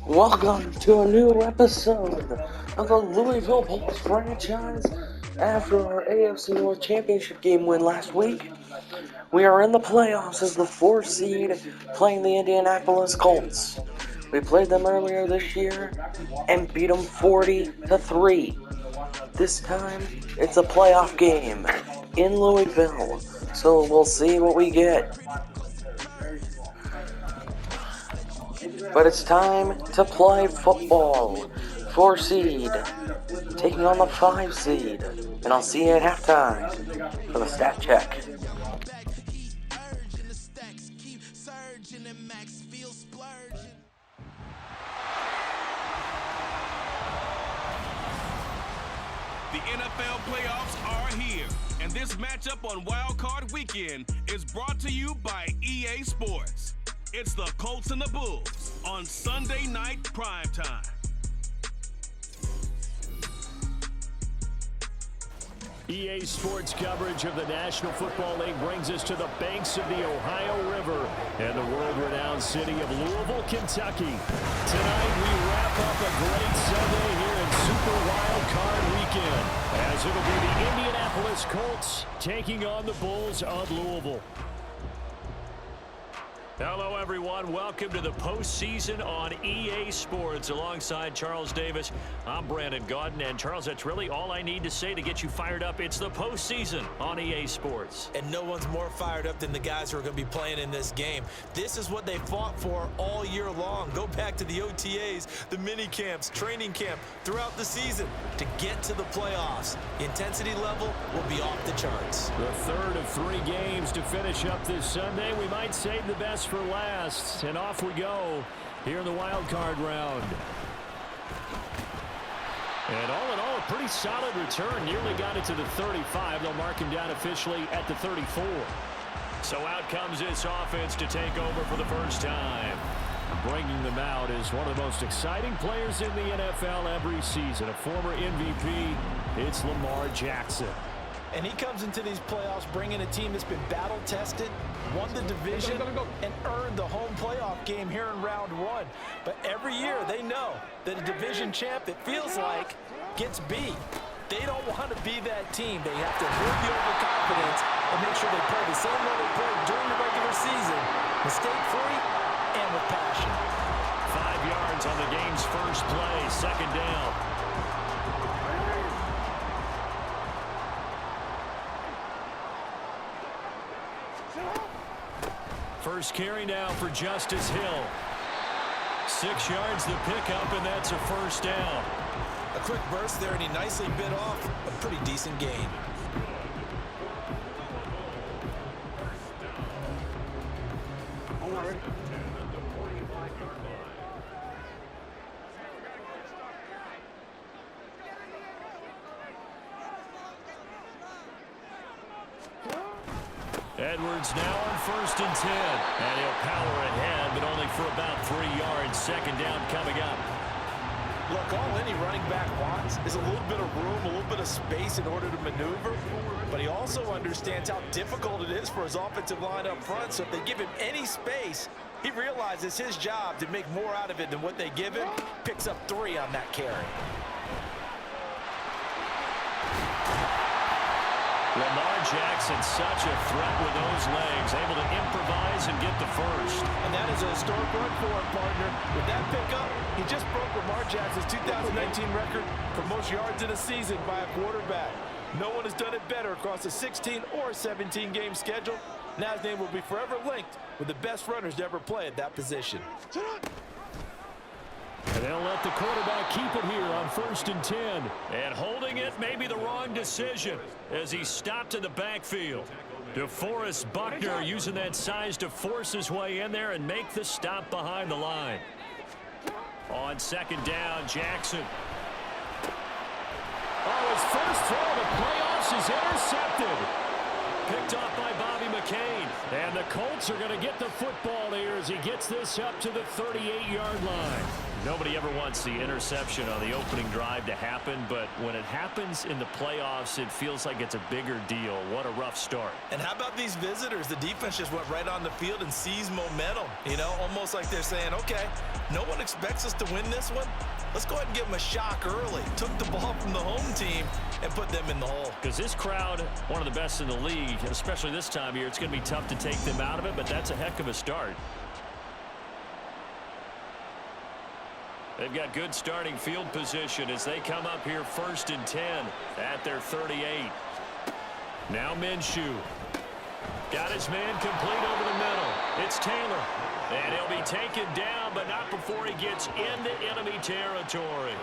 Welcome to a new episode of the Louisville Colts franchise. After our AFC North Championship game win last week, we are in the playoffs as the 4th seed playing the Indianapolis Colts. We played them earlier this year and beat them 40-3. This time, it's a playoff game in Louisville, so we'll see what we get. But it's time to play football. 4 seed taking on the 5 seed. And I'll see you at halftime for the stat check. The NFL playoffs are here, and this matchup on wildcard weekend is brought to you by EA Sports. It's the Colts and the Bulls on Sunday night primetime. EA Sports coverage of the National Football League brings us to the banks of the Ohio River and the world-renowned city of Louisville, Kentucky. Tonight we wrap up a great Sunday here in Super Wild Card Weekend, as it'll be the Indianapolis Colts taking on the Bulls of Louisville. Hello, everyone. Welcome to the postseason on EA Sports. Alongside Charles Davis, I'm Brandon Gaudin. And, Charles, that's really all I need to say to get you fired up. It's the postseason on EA Sports. And no one's more fired up than the guys who are going to be playing in this game. This is what they fought for all year long. Go back to the OTAs, the mini camps, training camp, throughout the season to get to the playoffs. The intensity level will be off the charts. The third of 3 games to finish up this Sunday. We might save the best for last, and off we go here in the wild card round. And all in all, a pretty solid return. Nearly got it to the 35. They'll mark him down officially at the 34. So out comes this offense to take over for the first time. Bringing them out is one of the most exciting players in the NFL every season. A former MVP, it's Lamar Jackson. And he comes into these playoffs bringing a team that's been battle-tested, won the division, and earned the home playoff game here in round 1. But every year they know that a division champ, it feels like, gets beat. They don't want to be that team. They have to avoid the overconfidence and make sure they play the same way they played during the regular season, mistake-free and with passion. 5 yards on the game's first play, second down. First carry now for Justice Hill. 6 yards the pickup, and that's a first down. A quick burst there, and he nicely bit off a pretty decent gain. Edwards now on 1st and 10. And he'll power ahead, but only for about 3 yards. Second down coming up. Look, all any running back wants is a little bit of room, a little bit of space in order to maneuver. But he also understands how difficult it is for his offensive line up front. So if they give him any space, he realizes his job to make more out of it than what they give him. Picks up 3 on that carry. Lamar Jackson, such a threat with those legs, able to improvise and get the first. And that is a historic run for him, partner. With that pickup, he just broke Lamar Jackson's 2019 record for most yards in a season by a quarterback. No one has done it better across a 16 or 17 game schedule. Now his name will be forever linked with the best runners to ever play at that position. And they'll let the quarterback keep it here on 1st and 10. And holding it may be the wrong decision as he stopped in the backfield. DeForest Buckner using that size to force his way in there and make the stop behind the line. On 2nd down, Jackson. Oh, his first throw of the playoffs is intercepted. Picked off by Bobby McCain. And the Colts are going to get the football here as he gets this up to the 38-yard line. Nobody ever wants the interception on the opening drive to happen, but when it happens in the playoffs, it feels like it's a bigger deal. What a rough start. And how about these visitors? The defense just went right on the field and seized momentum. You know, almost like they're saying, okay, no one expects us to win this one. Let's go ahead and give them a shock early. Took the ball from the home team and put them in the hole. Because this crowd, one of the best in the league, especially this time of year, it's going to be tough to take them out of it, but that's a heck of a start. They've got good starting field position as they come up here 1st and 10 at their 38. Now Minshew. Got his man complete over the middle. It's Taylor. And he'll be taken down, but not before he gets into enemy territory.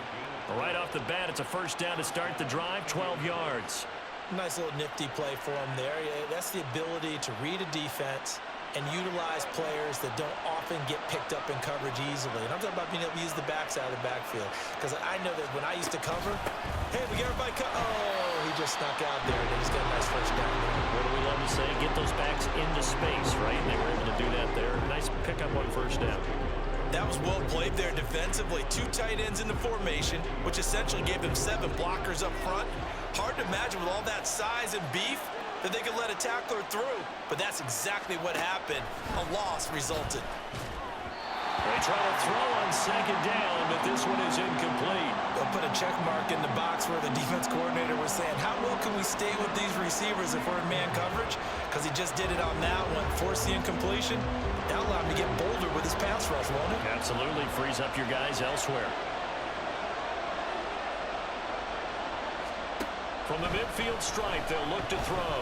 Right off the bat, it's a first down to start the drive, 12 yards. Nice little nifty play for him there. That's the ability to read a defense and utilize players that don't often get picked up in coverage easily. And I'm talking about being able to use the backside of the backfield. Because I know that when I used to cover, hey, we got everybody oh, he just snuck out there, and he's got a nice first down there. What do we love to say? Get those backs into space, right? And they were able to do that there. Nice pickup on first down. That was well played there defensively. 2 tight ends in the formation, which essentially gave them 7 blockers up front. Hard to imagine with all that size and beef that they could let a tackler through. But that's exactly what happened. A loss resulted. They try to throw on second down, but this one is incomplete. They'll put a check mark in the box where the defense coordinator was saying, how well can we stay with these receivers if we're in man coverage? Because he just did it on that one. Force the incompletion. That allowed him to get bolder with his pass rush, won't it? Absolutely. Frees up your guys elsewhere. From the midfield stripe, they'll look to throw.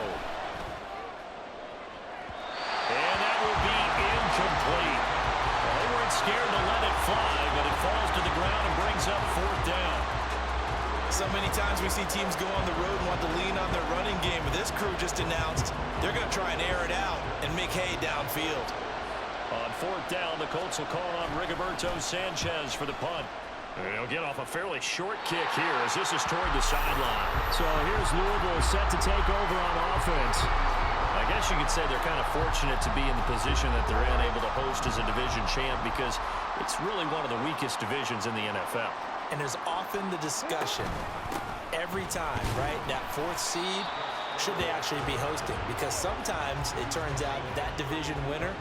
And that will be incomplete. Well, they weren't scared to let it fly, but it falls to the ground and brings up 4th down. So many times we see teams go on the road and want to lean on their running game, but this crew just announced they're going to try and air it out and make hay downfield. On 4th down, the Colts will call on Rigoberto Sanchez for the punt. And he'll get off a fairly short kick here as this is toward the sideline. So here's Louisville set to take over on offense. I guess you could say they're kind of fortunate to be in the position that they're in, able to host as a division champ, because it's really one of the weakest divisions in the NFL. And there's often the discussion every time, right, that 4th seed, should they actually be hosting? Because sometimes it turns out that division winner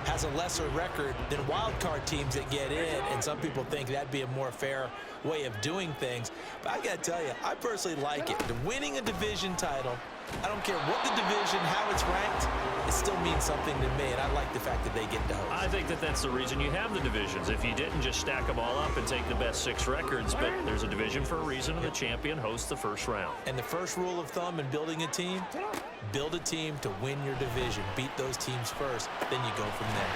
has a lesser record than wildcard teams that get in, and some people think that'd be a more fair way of doing things. But I gotta tell you, I personally like it. The winning a division title, I don't care what the division, how it's ranked, it still means something to me, and I like the fact that they get to host. I think that that's the reason you have the divisions. If you didn't, just stack them all up and take the best 6 records, but there's a division for a reason, and the champion hosts the first round. And the first rule of thumb in building a team, build a team to win your division. Beat those teams first, then you go from there.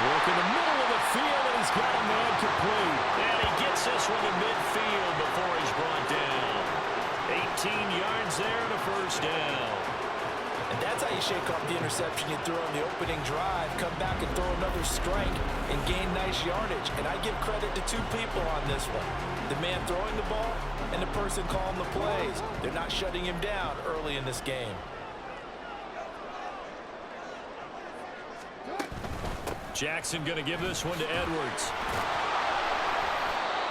Work in the middle of the field, and he's got a man complete. And he gets this one to midfield before he's brought down. 18 yards there and a first down. And that's how you shake off the interception you threw on the opening drive, come back and throw another strike and gain nice yardage. And I give credit to 2 people on this one. The man throwing the ball and the person calling the plays. They're not shutting him down early in this game. Jackson going to give this one to Edwards.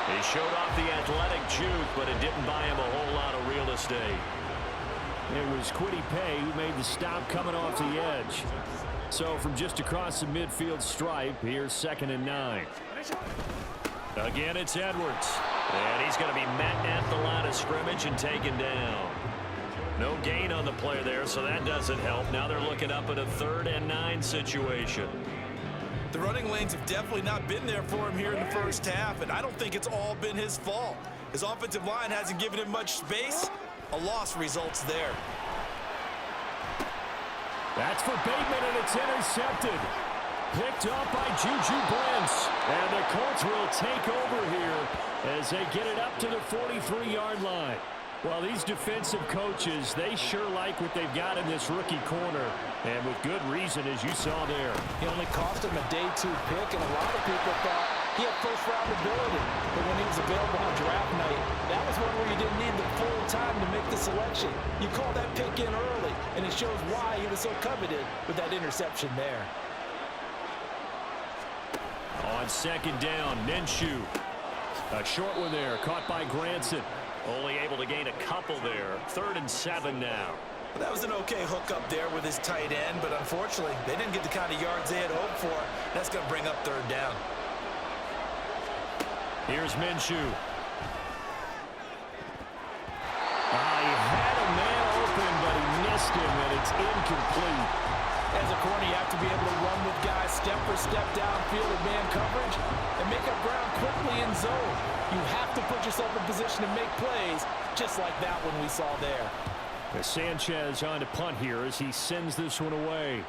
He showed off the athletic juke, but it didn't buy him a whole lot of real estate. It was Kwity Paye who made the stop coming off the edge. So from just across the midfield stripe, here's 2nd and 9. Again, it's Edwards. And he's going to be met at the line of scrimmage and taken down. No gain on the play there, so that doesn't help. Now they're looking up at a 3rd and 9 situation. The running lanes have definitely not been there for him here in the first half, and I don't think it's all been his fault. His offensive line hasn't given him much space. A loss results there. That's for Bateman, and it's intercepted. Picked up by Juju Brents. And the Colts will take over here as they get it up to the 43-yard line. Well, these defensive coaches, they sure like what they've got in this rookie corner. And with good reason, as you saw there. He only cost him a day 2 pick, and a lot of people thought he had first-round ability. But when he was available on draft night, that was one where you didn't need the full time to make the selection. You call that pick in early, and it shows why he was so coveted with that interception there. On 2nd down, Minshew. A short one there, caught by Granson. Only able to gain a couple there. 3rd and 7 now. That was an okay hookup there with his tight end, but unfortunately, they didn't get the kind of yards they had hoped for. That's going to bring up 3rd down. Here's Minshew. He had a man open, but he missed him, and it's incomplete. As a corner, you have to be able to run with guys step for step downfield with man coverage and make up ground quickly in zone. You have to put yourself in position to make plays, just like that one we saw there. Sanchez on to punt here as he sends this one away.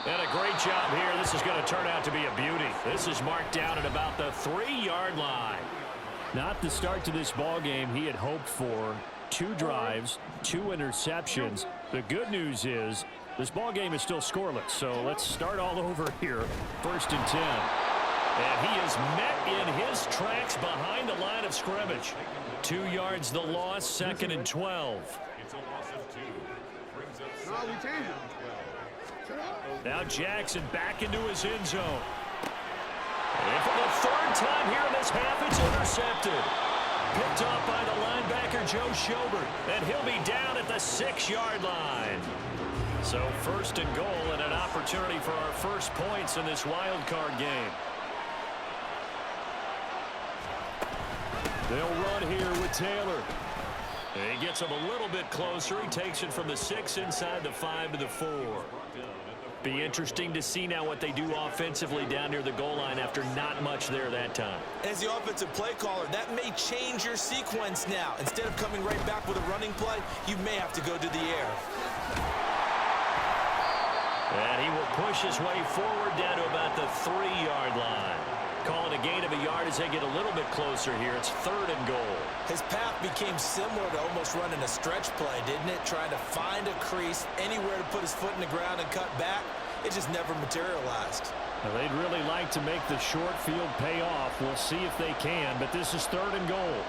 And a great job here. This is going to turn out to be a beauty. This is marked down at about the 3-yard line. Not the start to this ball game he had hoped for. 2 drives, 2 interceptions. The good news is this ball game is still scoreless. So let's start all over here. 1st and 10. And he is met in his tracks behind the line of scrimmage. 2 yards the loss, 2nd and 12. Now Jackson back into his end zone. And for the 3rd time here in this half, it's intercepted. Picked off by the linebacker, Joe Schobert. And he'll be down at the 6-yard line. So 1st and goal and an opportunity for our first points in this wild card game. They'll run here with Taylor. And he gets him a little bit closer. He takes it from the 6 inside the 5 to the 4. Be interesting to see now what they do offensively down near the goal line after not much there that time. As the offensive play caller, that may change your sequence now. Instead of coming right back with a running play, you may have to go to the air. And he will push his way forward down to about the 3-yard line. Call it a gain of a yard as they get a little bit closer here. It's 3rd and goal. His path became similar to almost running a stretch play, didn't it? Trying to find a crease, anywhere to put his foot in the ground and cut back. It just never materialized. Now, they'd really like to make the short field pay off. We'll see if they can, but this is 3rd and goal.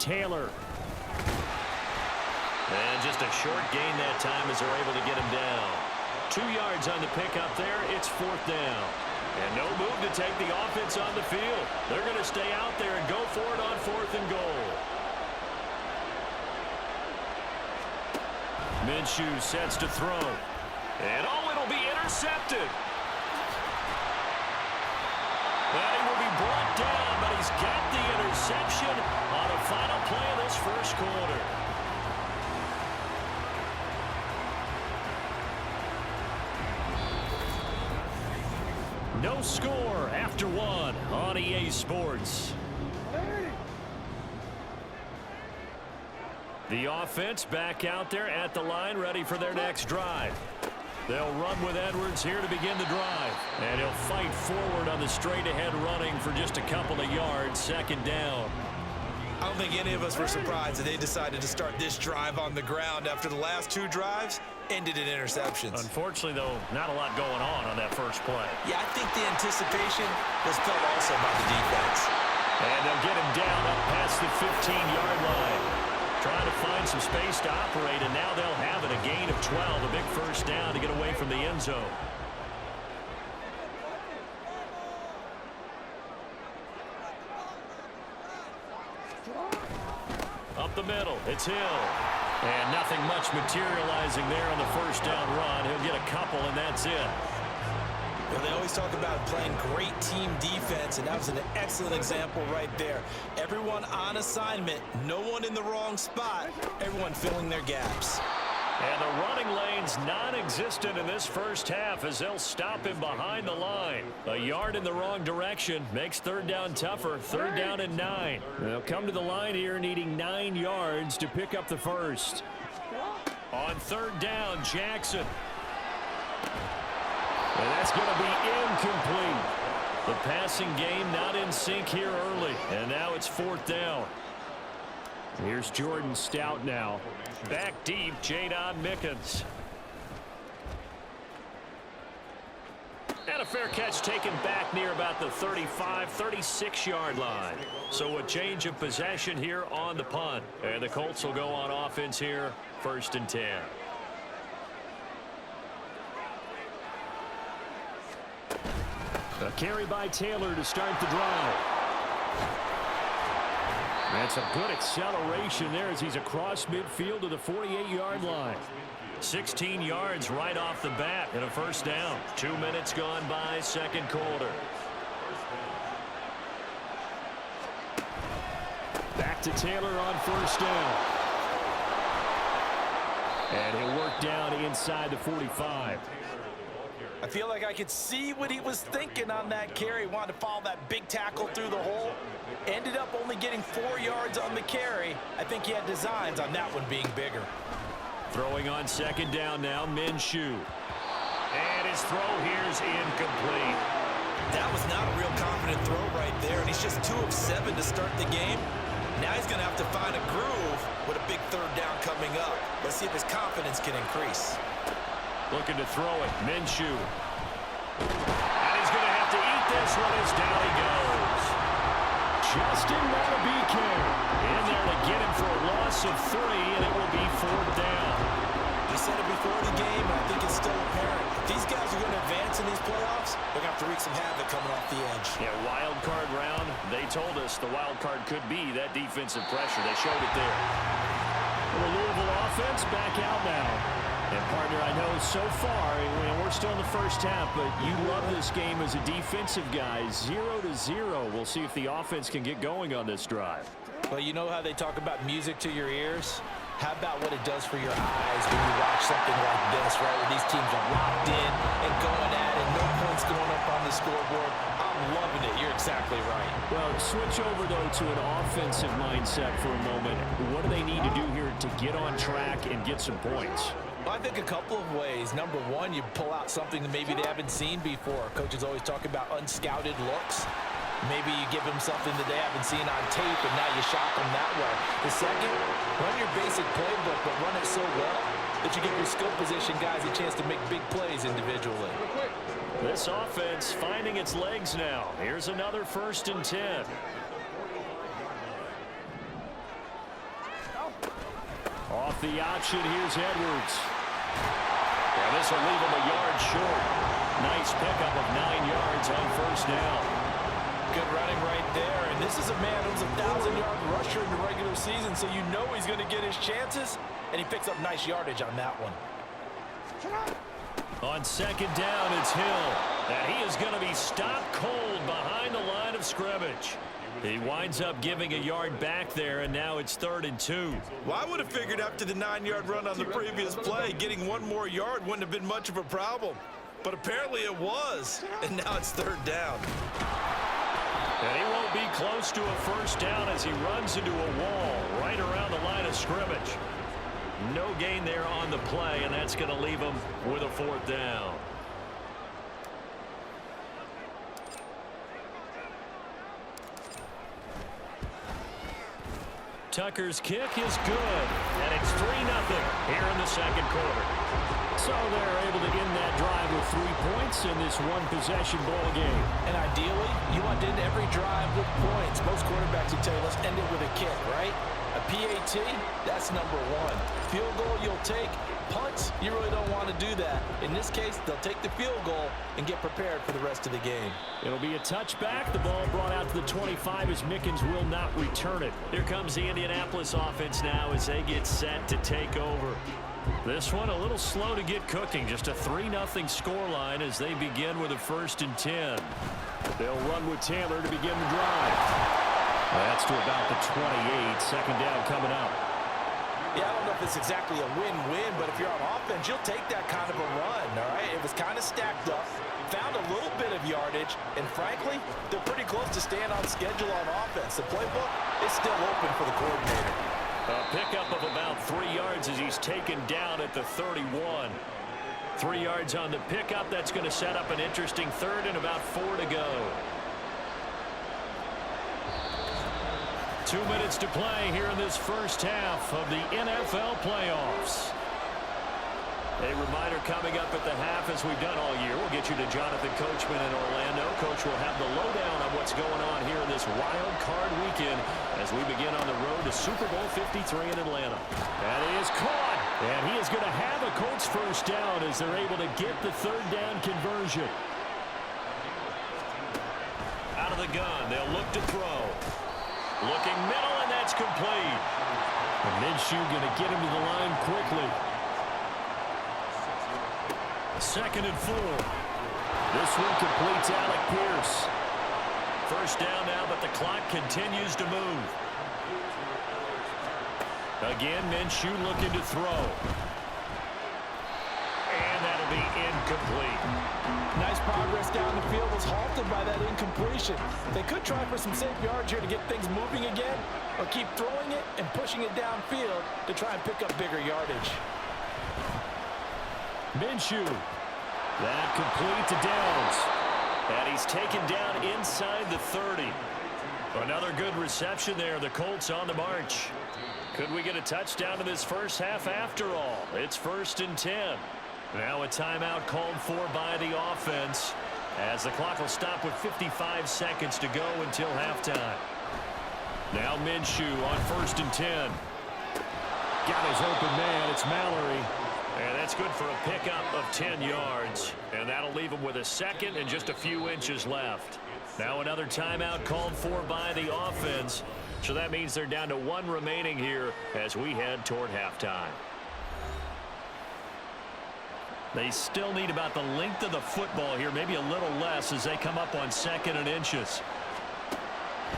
Taylor. And just a short gain that time as they're able to get him down. 2 yards on the pickup there. It's 4th down. And no move to take the offense on the field. They're going to stay out there and go for it on 4th and goal. Minshew sets to throw. And it'll be intercepted. Well, he will be brought down, but he's got the interception on a final play of this first quarter. No score after 1 on EA Sports. The offense back out there at the line, ready for their next drive. They'll run with Edwards here to begin the drive. And he'll fight forward on the straight-ahead running for just a couple of yards. 2nd down. I don't think any of us were surprised that they decided to start this drive on the ground after the last 2 drives ended in interceptions. Unfortunately, though, not a lot going on that first play. Yeah, I think the anticipation was felt also by the defense. And they'll get him down up past the 15-yard line. Trying to find some space to operate, and now they'll have it. A gain of 12, a big first down to get away from the end zone. Up the middle, it's Hill. And nothing much materializing there on the first down run. He'll get a couple, and that's it. Well, they always talk about playing great team defense, and that was an excellent example right there. Everyone on assignment, no one in the wrong spot, everyone filling their gaps. And the running lane's non-existent in this first half as they'll stop him behind the line. A yard in the wrong direction makes 3rd down tougher. 3rd down and 9. They'll come to the line here needing 9 yards to pick up the first. On 3rd down, Jackson. And that's going to be incomplete. The passing game not in sync here early. And now it's 4th down. Here's Jordan Stout now. Back deep, Jadon Mickens. And a fair catch taken back near about the 35, 36-yard line. So a change of possession here on the punt. And the Colts will go on offense here, 1st and 10. A carry by Taylor to start the drive. That's a good acceleration there as he's across midfield to the 48-yard line. 16 yards right off the bat and a first down. 2 minutes gone by, 2nd quarter. Back to Taylor on 1st down. And he'll work down inside the 45. I feel like I could see what he was thinking on that carry. Wanted to follow that big tackle through the hole. Ended up only getting 4 yards on the carry. I think he had designs on that one being bigger. Throwing on 2nd down now, Minshew. And his throw here's incomplete. That was not a real confident throw right there, and he's just 2 of 7 to start the game. Now he's going to have to find a groove with a big 3rd down coming up. Let's see if his confidence can increase. Looking to throw it, Minshew. And he's going to have to eat this one as down he goes. Justin Matabike in there to get him for a loss of 3, and it will be 4th down. We said it before the game, and I think it's still apparent. If these guys are going to advance in these playoffs, they're going to have to wreak some havoc coming off the edge. Yeah, wild card round. They told us the wild card could be that defensive pressure. They showed it there. The Louisville offense back out now. And, partner, I know so far, we're still in the first half, but you love this game as a defensive guy. 0-0. We'll see if the offense can get going on this drive. Well, you know how they talk about music to your ears? How about what it does for your eyes when you watch something like this, right, where these teams are locked in and going at it, no points going up on the scoreboard? I'm loving it. You're exactly right. Well, switch over, though, to an offensive mindset for a moment. What do they need to do here to get on track and get some points? Well, I think a couple of ways. Number one, you pull out something that maybe they haven't seen before. Coaches always talk about unscouted looks. Maybe you give them something that they haven't seen on tape, and now you shock them that way. The second, run your basic playbook, but run it so well that you give your skill position guys a chance to make big plays individually. This offense finding its legs now. Here's another 1st and 10. Off the option, here's Edwards. And this will leave him a yard short. Nice pickup of 9 yards on first down. Good running right there. And this is a man who's a 1,000-yard rusher in the regular season, so you know he's going to get his chances. And he picks up nice yardage on that one. On second down, it's Hill. And he is going to be stopped cold behind the line of scrimmage. He winds up giving a yard back there, and now it's 3rd and 2. Well, I would have figured after the 9-yard run on the previous play, getting one more yard wouldn't have been much of a problem. But apparently it was, and now it's 3rd down. And he won't be close to a first down as he runs into a wall right around the line of scrimmage. No gain there on the play, and that's going to leave him with a 4th down. Tucker's kick is good, and it's 3-0 here in the second quarter. So they're able to end that drive with 3 points in this one-possession ball game. And ideally, you want to end every drive with points. Most quarterbacks would tell you, let's end it with a kick, right? A PAT, that's number 1. Field goal, you'll take. Punts, you really don't want to do that. In this case, they'll take the field goal and get prepared for the rest of the game. It'll be a touchback. The ball brought out to the 25 as Mickens will not return it. Here comes the Indianapolis offense now as they get set to take over. This one a little slow to get cooking. Just a 3-0 scoreline as they begin with a 1st and 10. They'll run with Taylor to begin the drive. That's to about the 28. Second down coming up. Yeah, I don't know if it's exactly a win-win, but if you're on offense, you'll take that kind of a run, all right? It was kind of stacked up, found a little bit of yardage, and frankly, they're pretty close to staying on schedule on offense. The playbook is still open for the coordinator. A pickup of about 3 yards as he's taken down at the 31. 3 yards on the pickup. That's going to set up an interesting 3rd and about 4 to go. 2 minutes to play here in this first half of the NFL playoffs. A reminder coming up at the half, as we've done all year. We'll get you to Jonathan Coachman in Orlando. Coach will have the lowdown on what's going on here in this wild card weekend as we begin on the road to Super Bowl 53 in Atlanta. That is caught, and he is going to have a Colts first down as they're able to get the 3rd down conversion. Out of the gun, they'll look to throw. Looking middle, and that's complete. And Minshew going to get him to the line quickly. 2nd and 4. This one completes Alec Pierce. First down now, but the clock continues to move. Again, Minshew looking to throw. And that'll be incomplete. Nice progress down the field, was halted by that incompletion. They could try for some safe yards here to get things moving again, or keep throwing it and pushing it downfield to try and pick up bigger yardage. Minshew. That complete to Downs. And he's taken down inside the 30. Another good reception there. The Colts on the march. Could we get a touchdown in this first half after all? It's 1st and 10. Now a timeout called for by the offense as the clock will stop with 55 seconds to go until halftime. Now Minshew on 1st and 10. Got his open man. It's Mallory. And that's good for a pickup of 10 yards. And that'll leave him with a 2nd and just a few inches left. Now another timeout called for by the offense. So that means they're down to 1 remaining here as we head toward halftime. They still need about the length of the football here, maybe a little less as they come up on 2nd and inches.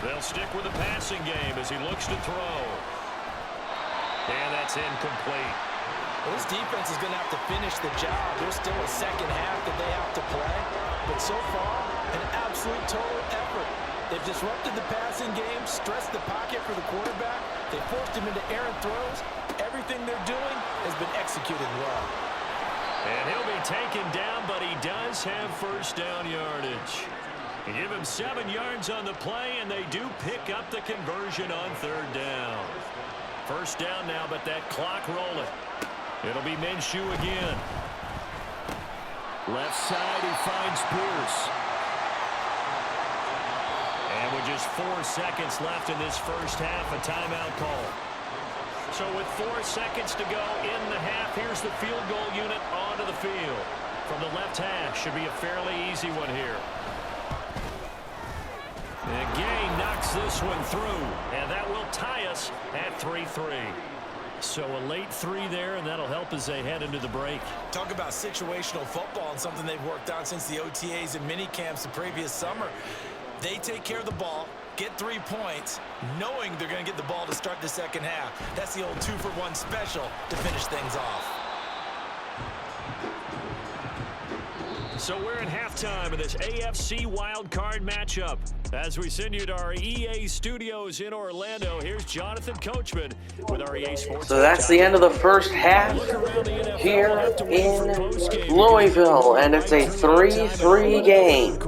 They'll stick with the passing game as he looks to throw. And that's incomplete. Well, this defense is going to have to finish the job. There's still a second half that they have to play. But so far, an absolute total effort. They've disrupted the passing game, stressed the pocket for the quarterback. They forced him into errant throws. Everything they're doing has been executed well. And he'll be taken down, but he does have first down yardage. You give him 7 yards on the play, and they do pick up the conversion on 3rd down. First down now, but that clock rolling. It'll be Minshew again. Left side, he finds Pierce. And with just 4 seconds left in this first half, a timeout call. So with 4 seconds to go in the half, here's the field goal unit onto the field. From the left hash, should be a fairly easy one here. And Gay knocks this one through, and that will tie us at 3-3. So a late 3 there, and that'll help as they head into the break. Talk about situational football and something they've worked on since the OTAs and mini camps the previous summer. They take care of the ball, get 3 points, knowing they're going to get the ball to start the second half. That's the old 2-for-1 special to finish things off. So we're in halftime of this AFC wildcard matchup. As we send you to our EA studios in Orlando, here's Jonathan Coachman with our EA Sports. So that's the end of the first half here in Louisville, and it's a 3-3 game.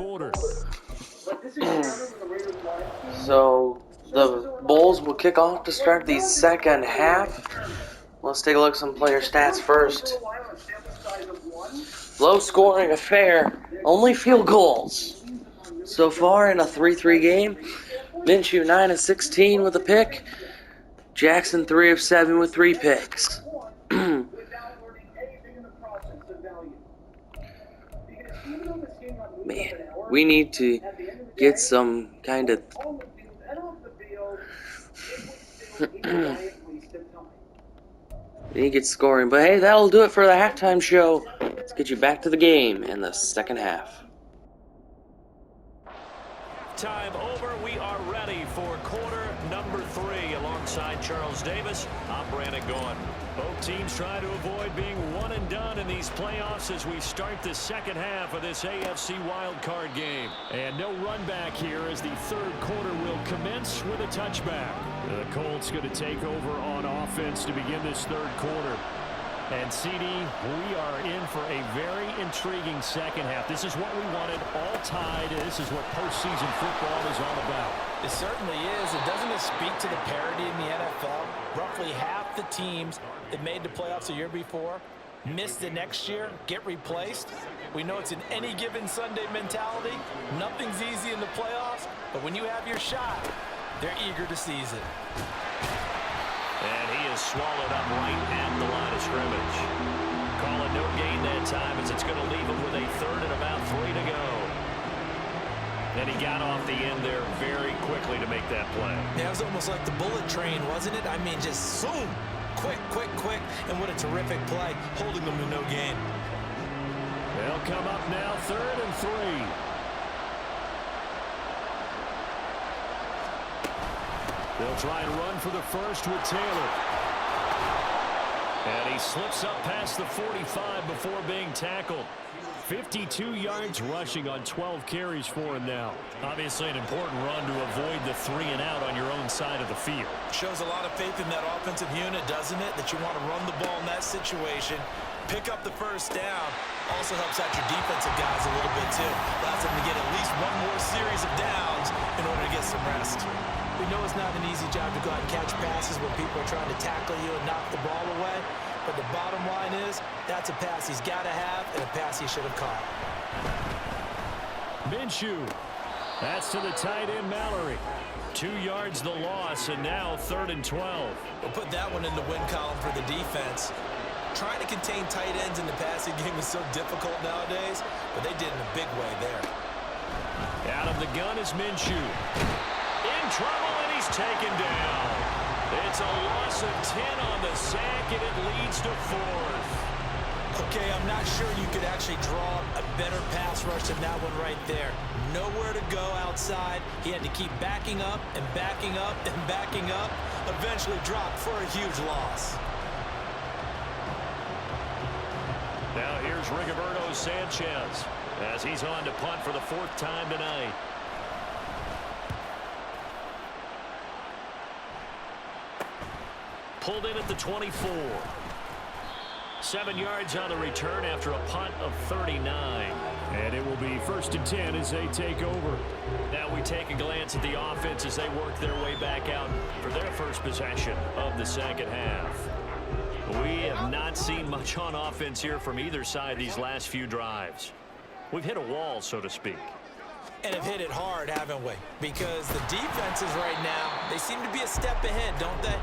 So the Bulls will kick off to start the second half. Let's take a look at some player stats first. Low-scoring affair, only field goals. So far in a 3-3 game, Minshew 9 of 16 with a pick. Jackson 3 of 7 with 3 picks. Man, we need to get some kind of... We need to get scoring. But hey, that'll do it for the halftime show. Let's get you back to the game in the second half. Time over. We are ready for quarter number 3 alongside Charles Davis. I'm Brandon Gaughan. Both teams try to avoid being one and done in these playoffs as we start the second half of this AFC wildcard game. And no run back here as the third quarter will commence with a touchback. The Colts going to take over on offense to begin this third quarter. And CD, we are in for a very intriguing second half. This is what we wanted, all tied. This is what postseason football is all about. It certainly is. It doesn't it speak to the parity in the NFL? Roughly half the teams that made the playoffs a year before miss the next year, get replaced. We know it's an any given Sunday mentality. Nothing's easy in the playoffs, but when you have your shot, they're eager to seize it. And he is swallowed up right at the line of scrimmage. Call it no gain that time as it's going to leave him with a third and about 3 to go. And he got off the end there very quickly to make that play. Yeah, it was almost like the bullet train, wasn't it? I mean, just zoom. Quick, quick, quick. And what a terrific play, holding them to no gain. They'll come up now, 3rd and 3. They'll try and run for the first with Taylor. And he slips up past the 45 before being tackled. 52 yards rushing on 12 carries for him now. Obviously an important run to avoid the 3 and out on your own side of the field. Shows a lot of faith in that offensive unit, doesn't it? That you want to run the ball in that situation. Pick up the first down. Also helps out your defensive guys a little bit too. Allows them to get at least one more series of downs in order to get some rest. We know it's not an easy job to go out and catch passes when people are trying to tackle you and knock the ball away. But the bottom line is, that's a pass he's got to have and a pass he should have caught. Minshew. That's to the tight end, Mallory. 2 yards the loss, and now 3rd and 12. We'll put that one in the win column for the defense. Trying to contain tight ends in the passing game is so difficult nowadays, but they did in a big way there. Out of the gun is Minshew. In trouble, and he's taken down. It's a loss of 10 on the sack, and it leads to 4th. Okay, I'm not sure you could actually draw a better pass rush than that one right there. Nowhere to go outside. He had to keep backing up and backing up and backing up. Eventually dropped for a huge loss. Now here's Rigoberto Sanchez as he's on to punt for the 4th time tonight. Pulled in at the 24. 7 yards on the return after a punt of 39. And it will be 1st and 10 as they take over. Now we take a glance at the offense as they work their way back out for their first possession of the second half. We have not seen much on offense here from either side these last few drives. We've hit a wall, so to speak. And have hit it hard, haven't we? Because the defenses right now, they seem to be a step ahead, don't they?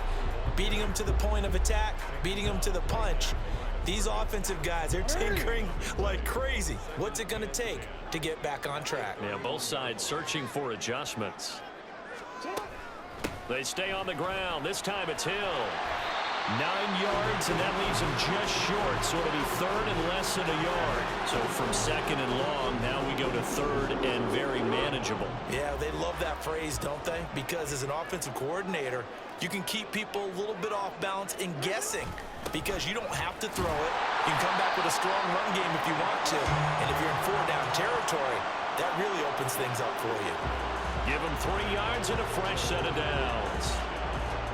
beating them to the point of attack, beating them to the punch. These offensive guys, they're tinkering like crazy. What's it going to take to get back on track? Yeah, both sides searching for adjustments. They stay on the ground. This time it's Hill. 9 yards, and that leaves him just short. So it'll be third and less than a yard. So from second and long, now we go to third and very manageable. Yeah, they love that phrase, don't they? Because as an offensive coordinator, you can keep people a little bit off balance and guessing because you don't have to throw it. You can come back with a strong run game if you want to. And if you're in 4-down territory, that really opens things up for you. Give him 3 yards and a fresh set of downs.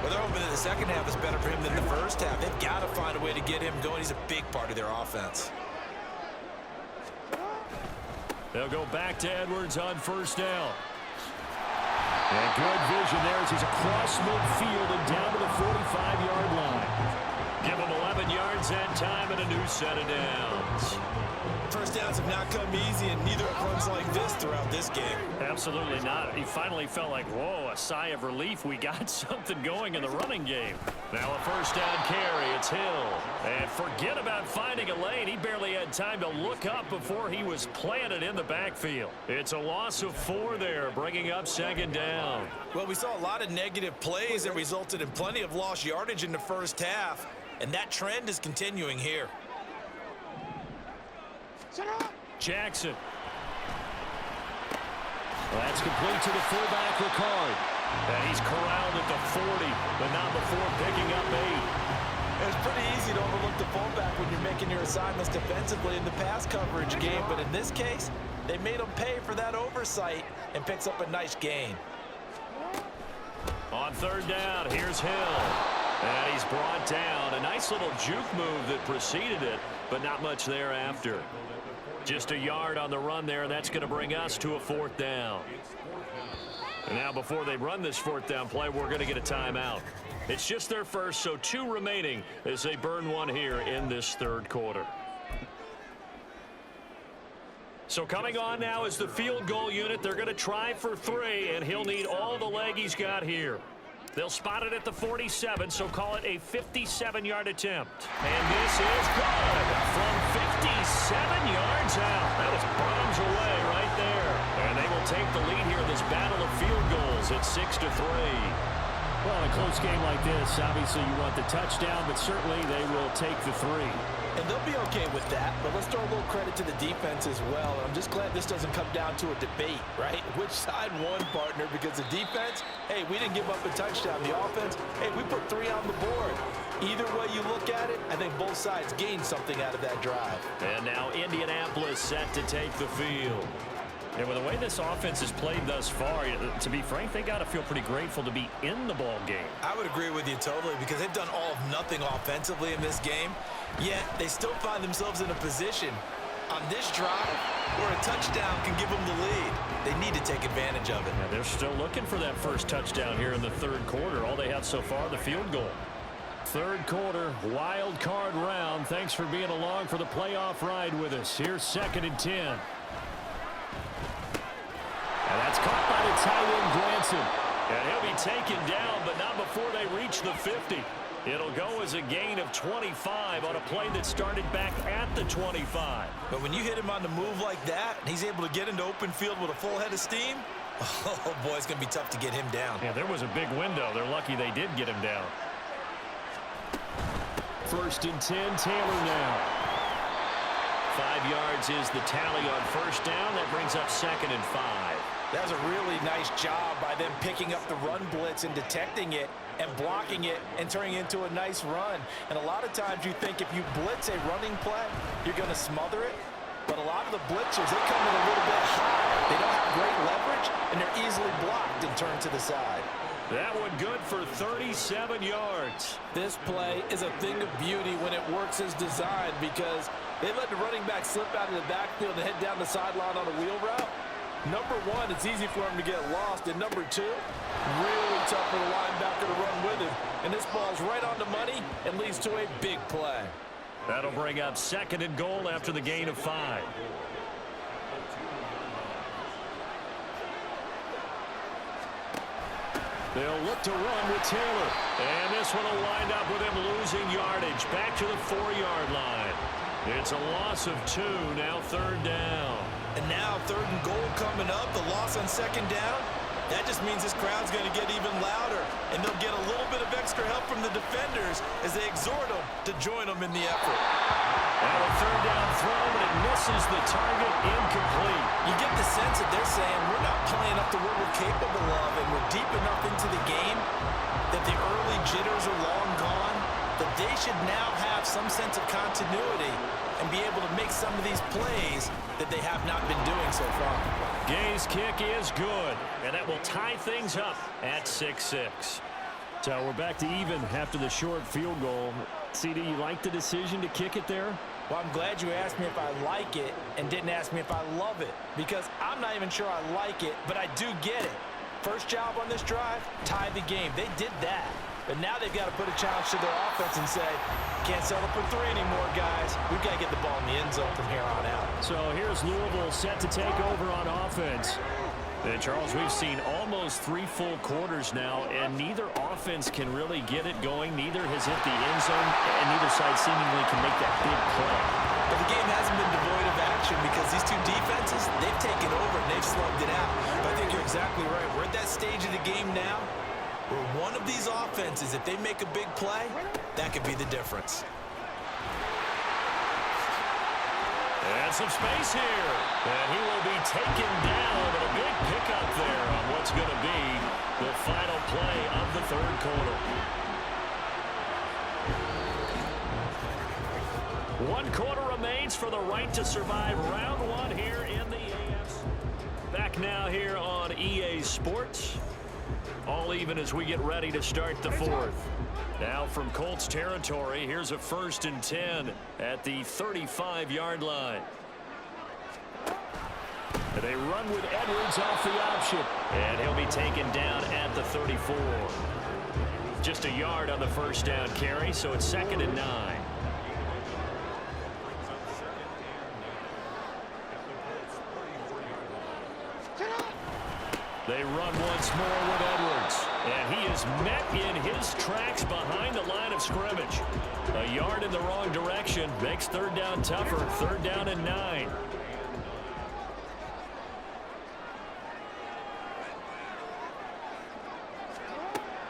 Well, they're hoping that the second half is better for him than the first half. They've got to find a way to get him going. He's a big part of their offense. They'll go back to Edwards on first down. And good vision there as he's across midfield and down to the 45-yard line. Give him 11 yards that time and a new set of downs. First downs have not come easy, and neither have runs like this throughout this game. Absolutely not. He finally felt like, whoa, a sigh of relief. We got something going in the running game. Now a first down carry. It's Hill. And forget about finding a lane. He barely had time to look up before he was planted in the backfield. It's a loss of 4 there, bringing up second down. Well, we saw a lot of negative plays that resulted in plenty of lost yardage in the first half, and that trend is continuing here. Jackson. That's complete to the fullback, Ricard. And he's corralled at the 40, but not before picking up 8. It's pretty easy to overlook the fullback when you're making your assignments defensively in the pass coverage game, but in this case, they made him pay for that oversight and picks up a nice gain. On third down, here's Hill. And he's brought down. A nice little juke move that preceded it, but not much thereafter. Just a yard on the run there, and that's going to bring us to a 4th down. And now before they run this 4th down play, we're going to get a timeout. It's just their first, so 2 remaining as they burn 1 here in this third quarter. So coming on now is the field goal unit. They're going to try for 3, and he'll need all the leg he's got here. They'll spot it at the 47, so call it a 57-yard attempt. And this is good from 57 yards out. That was bombs away right there. And they will take the lead here in this battle of field goals at 6-3. Well, in a close game like this, obviously you want the touchdown, but certainly they will take the 3. And they'll be okay with that, but let's throw a little credit to the defense as well. I'm just glad this doesn't come down to a debate, right? Which side won, partner? Because the defense, hey, we didn't give up a touchdown. The offense, hey, we put 3 on the board. Either way you look at it, I think both sides gained something out of that drive. And now Indianapolis set to take the field. And with the way this offense has played thus far, to be frank, they got to feel pretty grateful to be in the ball game. I would agree with you totally because they've done all of nothing offensively in this game, yet they still find themselves in a position on this drive where a touchdown can give them the lead. They need to take advantage of it. Yeah, they're still looking for that first touchdown here in the third quarter. All they have so far, the field goal. Third quarter, wild card round. Thanks for being along for the playoff ride with us. Here's 2nd and 10. And that's caught by the tight end, Granson. And he'll be taken down, but not before they reach the 50. It'll go as a gain of 25 on a play that started back at the 25. But when you hit him on the move like that, and he's able to get into open field with a full head of steam, oh boy, it's going to be tough to get him down. Yeah, there was a big window. They're lucky they did get him down. 1st and 10, Taylor now. 5 yards is the tally on first down. That brings up 2nd and 5. That was a really nice job by them picking up the run blitz and detecting it and blocking it and turning it into a nice run. And a lot of times you think if you blitz a running play, you're going to smother it. But a lot of the blitzers, they come in a little bit high. They don't have great leverage, and they're easily blocked and turned to the side. That one good for 37 yards. This play is a thing of beauty when it works as designed because they let the running back slip out of the backfield and head down the sideline on a wheel route. Number 1, it's easy for him to get lost. And number 2, really tough for the linebacker to run with him. And this ball's right on the money and leads to a big play. That'll bring up 2nd and goal after the gain of 5. They'll look to run with Taylor. And this one will wind up with him losing yardage back to the 4-yard line. It's a loss of 2, now 3rd down. And now 3rd and goal coming up, the loss on 2nd down. That just means this crowd's going to get even louder, and they'll get a little bit of extra help from the defenders as they exhort them to join them in the effort. And a 3rd down throw, but it misses the target, incomplete. You get the sense that they're saying we're not playing up to what we're capable of, and we're deep enough into the game that the early jitters are long gone, that they should now have some sense of continuity and be able to make some of these plays that they have not been doing so far. Gay's kick is good, and that will tie things up at 6-6. So we're back to even after the short field goal. CD, you like the decision to kick it there? Well, I'm glad you asked me if I like it and didn't ask me if I love it, because I'm not even sure I like it, but I do get it. First job on this drive, tie the game. They did that. But now they've got to put a challenge to their offense and say, can't settle for 3 anymore, guys. We've got to get the ball in the end zone from here on out. So here's Louisville set to take over on offense. And Charles, we've seen almost 3 full quarters now, and neither offense can really get it going. Neither has hit the end zone, and neither side seemingly can make that big play. But the game hasn't been devoid of action because these two defenses, they've taken over and they've slugged it out. But I think you're exactly right. We're at that stage of the game now where one of these offenses, if they make a big play, that could be the difference. And some space here. And he will be taken down, but a big pickup there on what's going to be the final play of the 3rd quarter. 1 quarter remains for the right to survive round 1 here in the AFC. Back now here on EA Sports. All even as we get ready to start the 4th. Now from Colts territory, here's a 1st and 10 at the 35-yard line. And they run with Edwards off the option. And he'll be taken down at the 34. Just a yard on the 1st down carry, so it's 2nd and 9. They run once more with Edwards. And he is met in his tracks behind the line of scrimmage. A yard in the wrong direction makes 3rd down tougher. 3rd down and 9.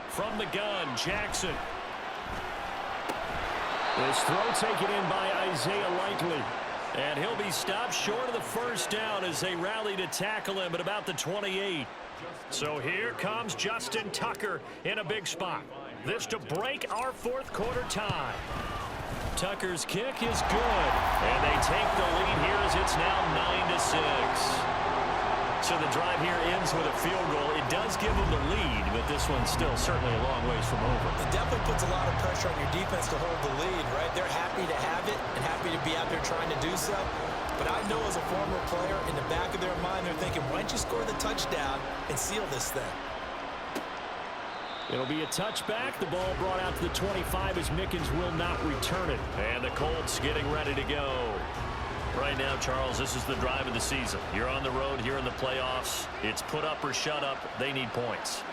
From the gun, Jackson. This throw taken in by Isaiah Likely. And he'll be stopped short of the 1st down as they rally to tackle him at about the 28. So here comes Justin Tucker in a big spot. This to break our 4th quarter tie. Tucker's kick is good. And they take the lead here as it's now 9-6. So the drive here ends with a field goal. It does give them the lead, but this one's still certainly a long ways from over. It definitely puts a lot of pressure on your defense to hold the lead, right? They're happy to have it and happy to be out there trying to do so. But I know as a former player, in the back of their mind, they're thinking, why don't you score the touchdown and seal this thing? It'll be a touchback. The ball brought out to the 25 as Mickens will not return it. And the Colts getting ready to go. Right now, Charles, this is the drive of the season. You're on the road here in the playoffs. It's put up or shut up. They need points.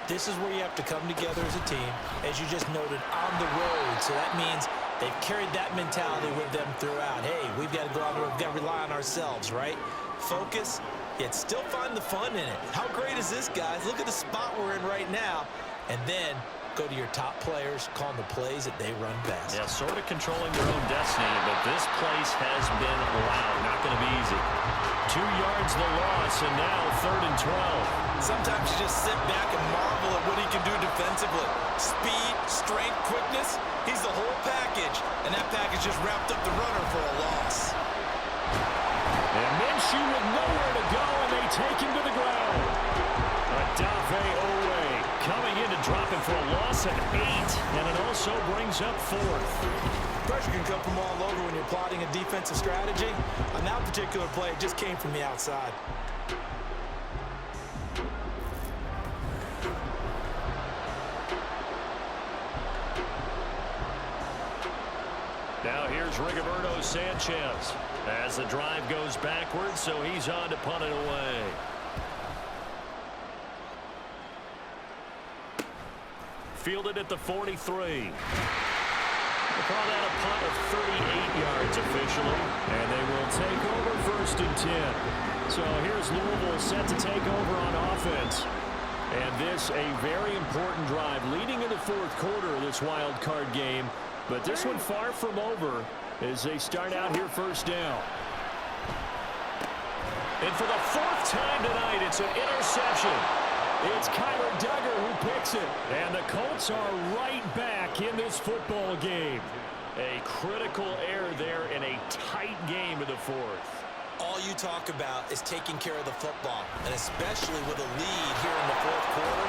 This is where you have to come together as a team, as you just noted, on the road. So that means they've carried that mentality with them throughout. Hey, we've got to go out there, we've got to rely on ourselves, right? Focus, yet still find the fun in it. How great is this, guys? Look at the spot we're in right now. And then go to your top players, call them the plays that they run best. Yeah, sort of controlling their own destiny, but this place has been loud. Not going to be easy. 2 yards the loss, and now 3rd and 12. Sometimes you just sit back and marvel at what he can do defensively. Speed, strength, quickness, he's the whole package. And that package just wrapped up the runner for a loss. And Minshew with nowhere to go, and they take him to the ground. Adave Owe coming in to drop him for a loss of 8, and it also brings up 4th. Pressure can come from all over when you're plotting a defensive strategy. On that particular play, it just came from the outside. Now here's Rigoberto Sanchez as the drive goes backwards, so he's on to punt it away. fielded at the 43. We'll call that a punt of 38 yards officially, and they will take over 1st and 10. So here's Louisville set to take over on offense. And this a very important drive leading in the 4th quarter of this wild card game. But this one far from over as they start out here 1st down. And for the 4th time tonight, it's an interception. It's Kyler Duggar who picks it. And the Colts are right back in this football game. A critical error there in a tight game in the 4th. All you talk about is taking care of the football, and especially with a lead here in the 4th quarter,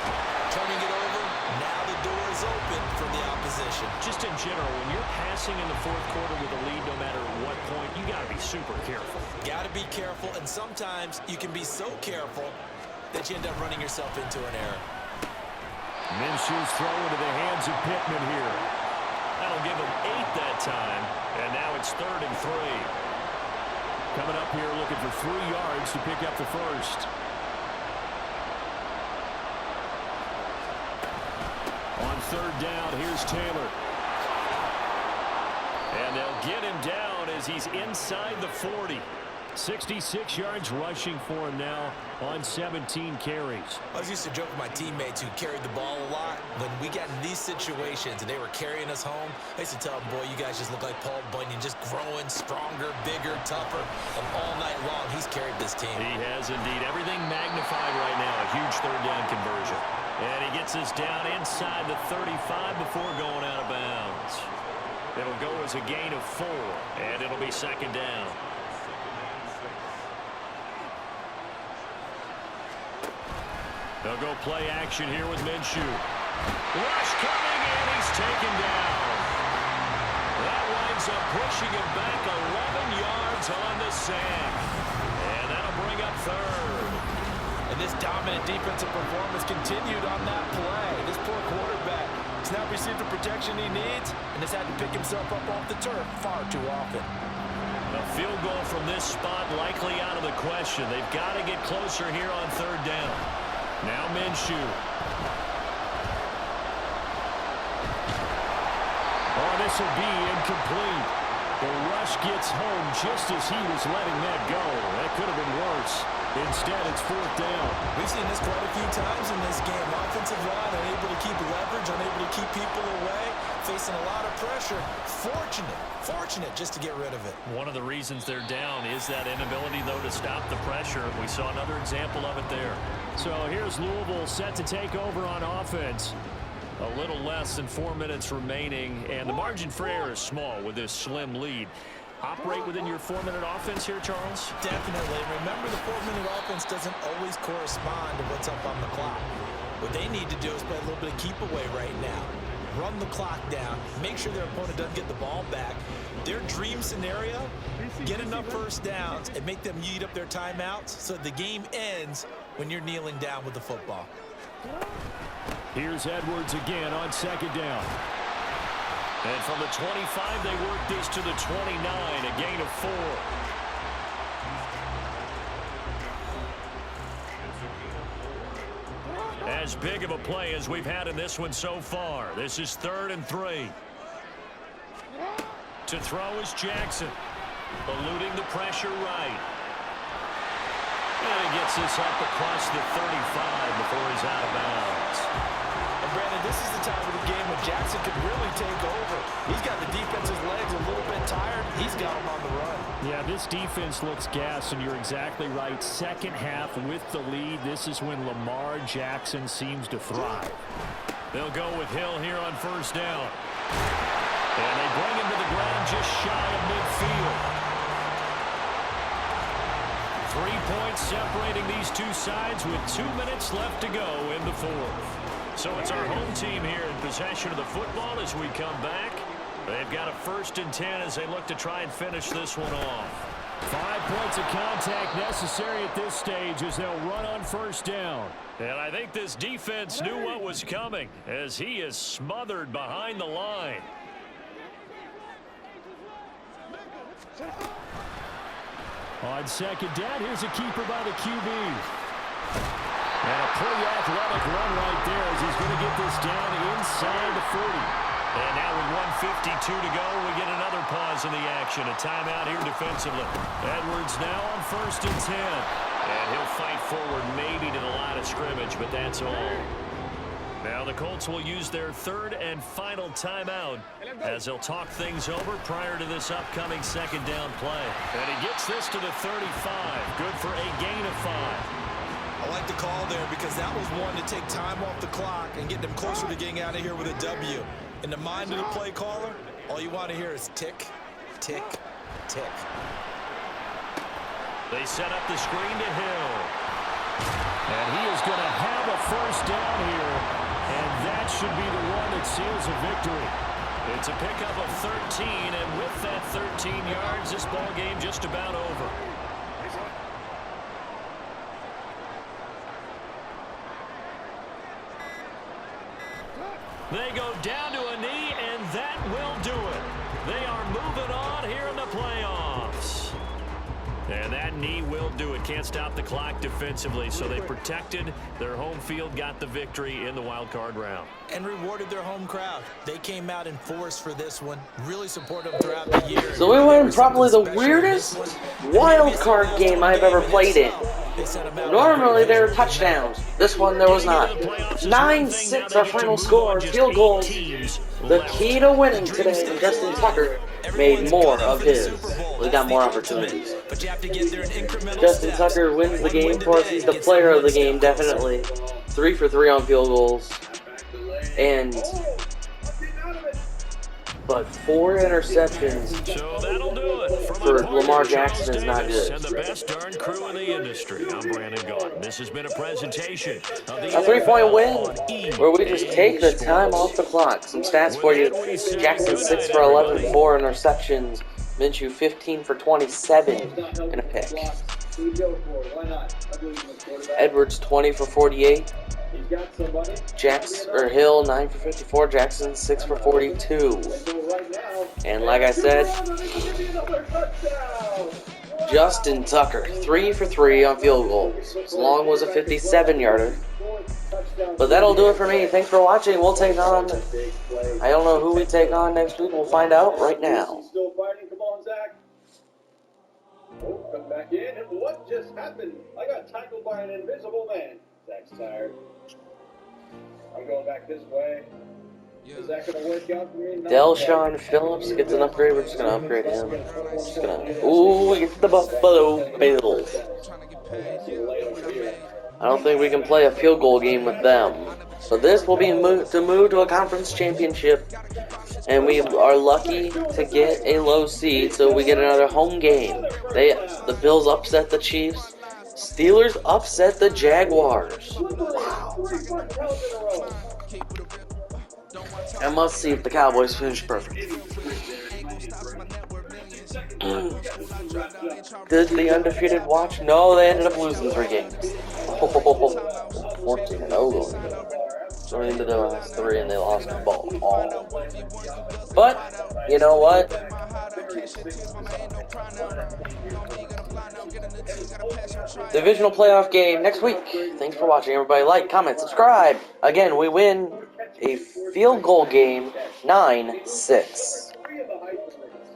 turning it over, now the door is open for the opposition. Just in general, when you're passing in the 4th quarter with a lead, no matter what point, you got to be super careful. Got to be careful, and sometimes you can be so careful that you end up running yourself into an error. Minshew's throw into the hands of Pittman here. That'll give him 8 that time, and now it's 3rd and 3. Coming up here looking for 3 yards to pick up the 1st. On 3rd down, here's Taylor. And they'll get him down as he's inside the 40. 66 yards rushing for him now on 17 carries. I was used to joke with my teammates who carried the ball a lot. When we got in these situations and they were carrying us home, I used to tell them, boy, you guys just look like Paul Bunyan, just growing stronger, bigger, tougher. And all night long, he's carried this team. He has indeed. Everything magnified right now. A huge 3rd down conversion. And he gets us down inside the 35 before going out of bounds. It'll go as a gain of 4, and it'll be 2nd down. They'll go play action here with Minshew. Rush coming, and he's taken down. That winds up pushing him back 11 yards on the sack. And that'll bring up 3rd. And this dominant defensive performance continued on that play. This poor quarterback has not received the protection he needs and has had to pick himself up off the turf far too often. A field goal from this spot likely out of the question. They've got to get closer here on 3rd down. Now Minshew. Oh, this will be incomplete. The rush gets home just as he was letting that go. That could have been worse. Instead, it's 4th down. We've seen this quite a few times in this game. Offensive line unable to keep leverage, unable to keep people away, facing a lot of pressure. Fortunate just to get rid of it. One of the reasons they're down is that inability, though, to stop the pressure. We saw another example of it there. So here's Louisville set to take over on offense. A little less than 4 minutes remaining, and the margin for error is small with this slim lead. Operate within your 4-minute offense here, Charles? Definitely. Remember, the 4-minute offense doesn't always correspond to what's up on the clock. What they need to do is play a little bit of keep away right now. Run the clock down. Make sure their opponent doesn't get the ball back. Their dream scenario, get enough 1st downs and make them eat up their timeouts so the game ends when you're kneeling down with the football. Here's Edwards again on 2nd down. And from the 25, they work this to the 29, a gain of 4. As big of a play as we've had in this one so far. This is 3rd and 3. To throw is Jackson, eluding the pressure right. And he gets this up across the 35 before he's out of bounds. And Brandon, this is the time of the game when Jackson could really take over. He's got the defense's legs a little bit tired. He's got him on the run. Yeah, this defense looks gassed, and you're exactly right. 2nd half with the lead, this is when Lamar Jackson seems to thrive. They'll go with Hill here on 1st down. And they bring him to the ground just shy of midfield. 3 points separating these two sides with 2 minutes left to go in the 4th. So it's our home team here in possession of the football as we come back. They've got a 1st and 10 as they look to try and finish this one off. 5 points of contact necessary at this stage as they'll run on 1st down. And I think this defense knew what was coming as he is smothered behind the line. On 2nd down, here's a keeper by the QB. And a pretty athletic run right there as he's going to get this down inside the 40. And now with 1:52 to go, we get another pause in the action. A timeout here defensively. Edwards now on 1st and 10. And he'll fight forward maybe to the line of scrimmage, but that's all. Now the Colts will use their 3rd and final timeout as they'll talk things over prior to this upcoming 2nd down play. And he gets this to the 35. Good for a gain of 5. I like the call there because that was one to take time off the clock and get them closer to getting out of here with a W. In the mind of the play caller, all you want to hear is tick, tick, tick. They set up the screen to Hill. And he is going to have a 1st down here. And that should be the one that seals a victory. It's a pickup of 13, and with that 13 yards, this ball game just about over. They go down to a knee, and that will do it. They are moving on here in the playoffs. And that knee will do it. Can't stop the clock defensively, so they protected their home field, got the victory in the wild card round. And rewarded their home crowd. They came out in force for this one. Really supported them throughout the year. So we won probably the weirdest wild card game I've ever played in. Normally there are touchdowns. This one there was not. 9-6 our final score. Field goals. The key to winning today. And Justin Tucker made more of his. We got more opportunities. Justin Tucker wins the game for us. He's the player of the game, definitely. 3 for 3 on field goals. But 4 interceptions So that'll do it for Lamar Jackson is not good. And the best darn crew in the industry. I'm Brandon Gaunt. This has been a presentation of the A 3-point win where we just take the time off the clock. Some stats for you. Jackson 6 for 11, 4 interceptions. Minshew 15 for 27 and a pick. Edwards 20 for 48. Hill 9 for 54. Jackson 6 for 42. And like I said, Justin Tucker 3 for 3 on field goals. As long was a 57-yarder. But that'll do it for me. Thanks for watching. We'll take on, I don't know who we take on next week. We'll find out right now. Still fighting. Come on, Zach. Oh, come back in. And what just happened? I got tackled by an invisible man. Zach's tired. I'm going back this way. Is that going to work out for me? Delshon Phillips gets an upgrade. We're just going to upgrade him. Ooh, we get the Buffalo Bills. I don't think we can play a field goal game with them. So this will be move to a conference championship. And we are lucky to get a low seed, so we get another home game. The Bills upset the Chiefs. Steelers upset the Jaguars. Wow. I must see if the Cowboys finish perfect. Did the undefeated watch? No, they ended up losing 3 games. 14-0 going into the last 3, and they lost the ball all. But you know what? Divisional playoff game next week. Thanks for watching, everybody. Like, comment, subscribe. Again, we win a field goal game 9-6.